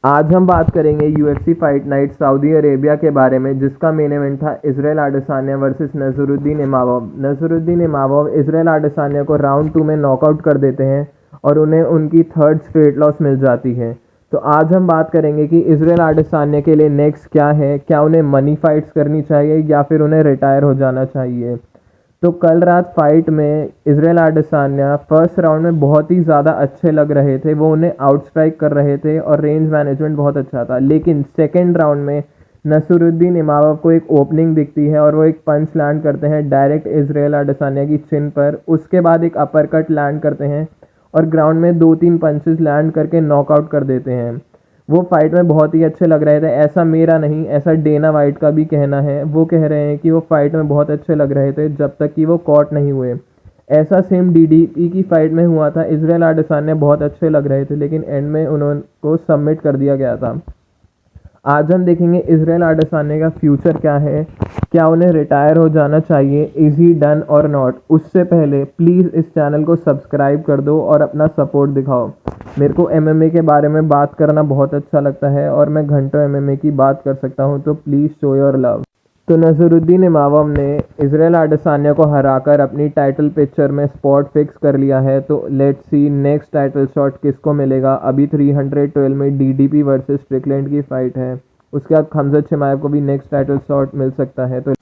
आज हम बात करेंगे UFC fight night Saudi Arabia के बारे में, जिसका मेन इवेंट था Israel Adesanya versus Nassourdine Imavov. Nassourdine Imavov Israel Adesanya को राउंड 2 में नॉकआउट कर देते हैं और उन्हें उनकी थर्ड स्ट्रेट लॉस मिल जाती है। तो आज हम बात करेंगे कि इजराइल आदेसानिया के लिए नेक्स्ट क्या है, क्या उन्हें मनी फाइट्स करनी चाहिए या फिर उन्हें रिटायर हो जाना चाहिए। तो कल रात फाइट में इजराइल आदेसानिया फर्स्ट राउंड में बहुत ही ज़्यादा अच्छे लग रहे थे, वो उन्हें आउट स्ट्राइक कर रहे थे और रेंज मैनेजमेंट बहुत अच्छा था। लेकिन सेकेंड राउंड में नसरुद्दीन इमामोव को एक ओपनिंग दिखती है और वो एक पंच लैंड करते हैं डायरेक्ट इजराइल आदेसानिया की चिन पर। उसके बाद एक अपर कट लैंड करते हैं और ग्राउंड में 2-3 पंचेस लैंड करके नॉकआउट कर देते हैं। वो फाइट में बहुत ही अच्छे लग रहे थे, ऐसा मेरा नहीं, ऐसा डेना वाइट का भी कहना है। वो कह रहे हैं कि वो फाइट में बहुत अच्छे लग रहे थे जब तक कि वो कॉट नहीं हुए। ऐसा सेम डीडीपी की फाइट में हुआ था, इजराइल आदेसानिया बहुत अच्छे लग रहे थे लेकिन एंड में उनको सबमिट कर दिया गया था। आज हम देखेंगे इजराइल आदेसानिया का फ्यूचर क्या है, क्या उन्हें रिटायर हो जाना चाहिए, इज ही डन और नॉट। उससे पहले प्लीज़ इस चैनल को सब्सक्राइब कर दो और अपना सपोर्ट दिखाओ। मेरे को एमएमए के बारे में बात करना बहुत अच्छा लगता है और मैं घंटों एमएमए की बात कर सकता हूँ, तो प्लीज़ शो योर लव। तो नसरुद्दीन इमामोव ने इजराइल आदेसानिया को हराकर अपनी टाइटल पिक्चर में स्पॉट फिक्स कर लिया है। तो let's see next title shot किसको मिलेगा। अभी 312 में डीडीपी वर्सेस स्ट्रिकलैंड की फाइट है, उसके बाद खमजत शिमाएव को भी नेक्स्ट टाइटल शॉट मिल सकता है। तो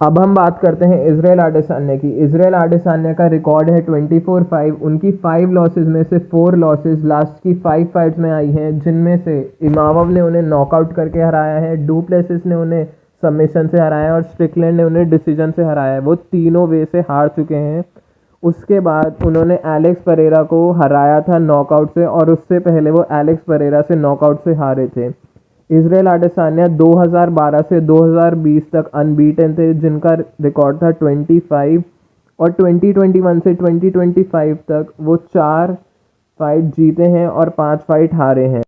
अब हम बात करते हैं इजराइल आदेसानिया की। इजराइल आदेसानिया का रिकॉर्ड है 24-5। उनकी 5 लॉसेज में से 4 लॉसेज लास्ट की 5 फाइट्स में आई हैं, जिनमें से इमामोव ने उन्हें नॉकआउट करके हराया है, डू प्लेसिस ने उन्हें सबमिशन से हराया है और स्ट्रिकलैंड ने उन्हें डिसीजन से हराया है। वो तीनों वे से हार चुके हैं। उसके बाद उन्होंने एलेक्स परेरा को हराया था नॉकआउट से, और उससे पहले वो एलेक्स परेरा से नॉकआउट से हारे थे। इजराइल आदेसानिया 2012 से 2020 तक अनबीटन थे, जिनका रिकॉर्ड था 25, और 2021 से 2025 तक वो 4 फाइट जीते हैं और 5 फाइट हारे हैं।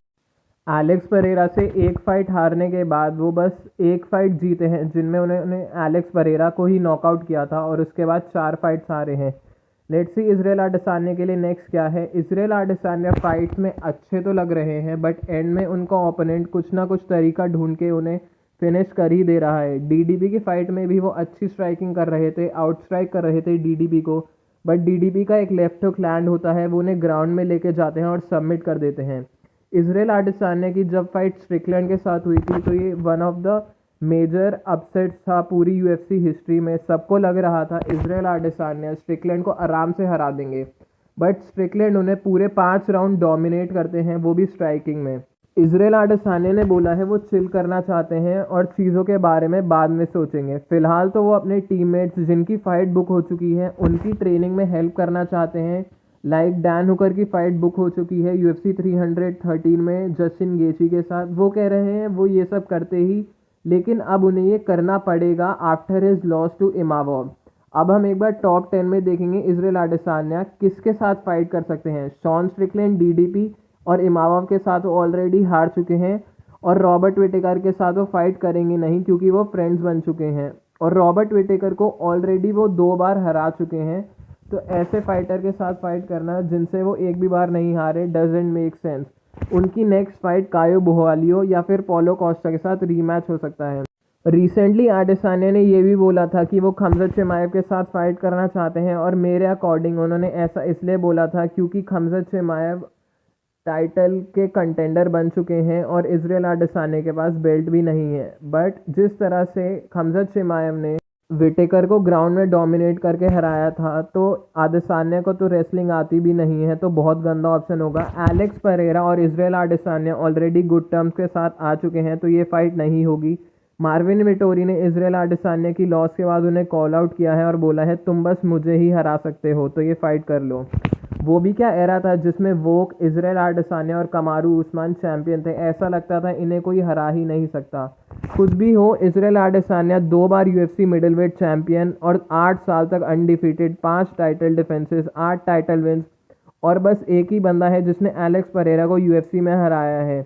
एलेक्स परेरा से एक फाइट हारने के बाद वो बस एक फाइट जीते हैं, जिनमें उन्होंने एलेक्स परेरा को ही नॉकआउट किया था, और उसके बाद 4 फाइट्स हारे हैं। लेट्स सी इजराइल आदेसानिया के लिए नेक्स्ट क्या है। इजराइल आदेसानिया फाइट्स में अच्छे तो लग रहे हैं, बट एंड में उनका ओपोनेंट कुछ ना कुछ तरीका ढूंढ के उन्हें फिनिश कर ही दे रहा है। डीडीपी की फाइट में भी वो अच्छी स्ट्राइकिंग कर रहे थे, आउट स्ट्राइक कर रहे थे डीडीपी को, बट डीडीपी का एक लेफ्ट हुक लैंड होता है, वो उन्हें ग्राउंड में लेके जाते हैं और सबमिट कर देते हैं। इजराइल आदेसानिया की जब फाइट स्ट्रिकलैंड के साथ हुई थी, तो ये one of the major upsets था पूरी यूएफसी हिस्ट्री में। सबको लग रहा था इजराइल आदेसानिया स्ट्रिकलैंड को आराम से हरा देंगे, बट स्ट्रिकलैंड उन्हें पूरे 5 राउंड डोमिनेट करते हैं, वो भी स्ट्राइकिंग में। इजराइल आदेसानिया ने बोला है वो चिल करना चाहते हैं और चीज़ों के बारे में बाद में सोचेंगे। फिलहाल तो वो अपने टीममेट्स जिनकी फ़ाइट बुक हो चुकी है उनकी ट्रेनिंग में हेल्प करना चाहते हैं। लाइक डैन हुकर की फ़ाइट बुक हो चुकी है यूएफसी 313 में जस्टिन गेची के साथ। वो कह रहे हैं वो ये सब करते ही, लेकिन अब उन्हें ये करना पड़ेगा आफ्टर हिज लॉस टू इमामोव। अब हम एक बार टॉप 10 में देखेंगे इजराइल आदेसानिया किसके साथ फाइट कर सकते हैं। शॉन स्ट्रिकलैंड डीडीपी और इमामोव के साथ वो ऑलरेडी हार चुके हैं, और रॉबर्ट विटेकर के साथ वो फाइट करेंगे नहीं क्योंकि वो फ्रेंड्स बन चुके हैं, और रॉबर्ट विटेकर को ऑलरेडी वो 2 बार हरा चुके हैं। तो ऐसे फाइटर के साथ फाइट करना जिनसे वो एक भी बार नहीं हारे डजेंट मेक सेंस। उनकी नेक्स्ट फाइट कायो बुहालियो या फिर पॉलो कॉस्टा के साथ रीमैच हो सकता है। रिसेंटली आदेसानिया ने ये भी बोला था कि वो खमजत शिमाएव के साथ फाइट करना चाहते हैं, और मेरे अकॉर्डिंग उन्होंने ऐसा इसलिए बोला था क्योंकि खमजत शिमाएव टाइटल के कंटेंडर बन चुके हैं और इजराइल आदेसानिया के पास बेल्ट भी नहीं है। बट जिस तरह से खमजत शिमाएव ने विटेकर को ग्राउंड में डोमिनेट करके हराया था, तो आदेसानिया को तो रेसलिंग आती भी नहीं है, तो बहुत गंदा ऑप्शन होगा। एलेक्स परेरा और इजराइल आदेसानिया ऑलरेडी गुड टर्म्स के साथ आ चुके हैं, तो ये फाइट नहीं होगी। मार्विन विटोरी ने इजराइल आदेसानिया की लॉस के बाद उन्हें कॉल आउट किया है और बोला है तुम बस मुझे ही हरा सकते हो, तो ये फाइट कर लो। वो भी क्या एरा था जिसमें वोक, इजराइल आदेसानिया और कमारू उस्मान चैंपियन थे, ऐसा लगता था इन्हें कोई हरा ही नहीं सकता। कुछ भी हो, इजराइल आदेसानिया 2 बार यूएफसी मिडिलवेट चैंपियन और 8 साल तक undefeated, 5 title defences, 8 title wins, और बस एक ही बंदा है जिसने एलेक्स परेरा को यूएफसी में हराया है।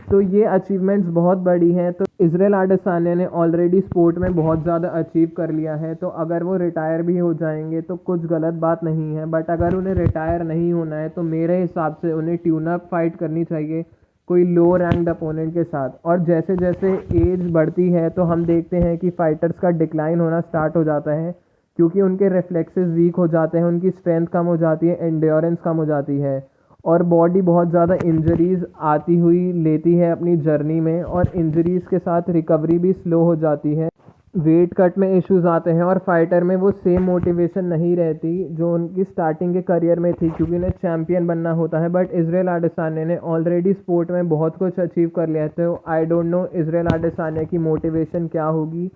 तो ये अचीवमेंट्स बहुत बड़ी हैं। तो इजराइल आदेसानिया ने ऑलरेडी स्पोर्ट में बहुत ज़्यादा अचीव कर लिया है, तो अगर वो रिटायर भी हो जाएंगे तो कुछ गलत बात नहीं है। बट अगर उन्हें रिटायर नहीं होना है तो मेरे हिसाब से उन्हें ट्यून अप फाइट करनी चाहिए, कोई लो रैंक्ड अपोनेंट के साथ। और जैसे जैसे एज बढ़ती है तो हम देखते हैं कि फाइटर्स का डिक्लाइन होना स्टार्ट हो जाता है, क्योंकि उनके रिफ्लेक्सेस वीक हो जाते हैं, उनकी स्ट्रेंथ कम हो जाती है, एंड्योरेंस कम हो जाती है, और बॉडी बहुत ज़्यादा इंजरीज आती हुई लेती है अपनी जर्नी में, और इंजरीज के साथ रिकवरी भी स्लो हो जाती है। वेट कट में इश्यूज आते हैं और फाइटर में वो सेम मोटिवेशन नहीं रहती जो उनकी स्टार्टिंग के करियर में थी, क्योंकि उन्हें चैंपियन बनना होता है। बट इजराइल अडेसान्या ने ऑलरेडी स्पोर्ट में बहुत कुछ अचीव कर लिया है, तो आई डोंट नो इजराइल अडेसान्या की मोटिवेशन क्या होगी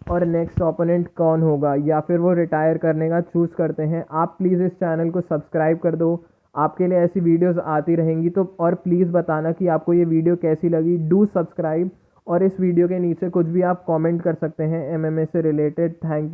और नेक्स्ट ओपोनेंट कौन होगा, या फिर वो रिटायर करने का चूज़ करते हैं। आप प्लीज़ इस चैनल को सब्सक्राइब कर दो, आपके लिए ऐसी वीडियोस आती रहेंगी। तो और प्लीज़ बताना कि आपको ये वीडियो कैसी लगी। डू सब्सक्राइब, और इस वीडियो के नीचे कुछ भी आप कमेंट कर सकते हैं एमएमए से रिलेटेड। Thank you.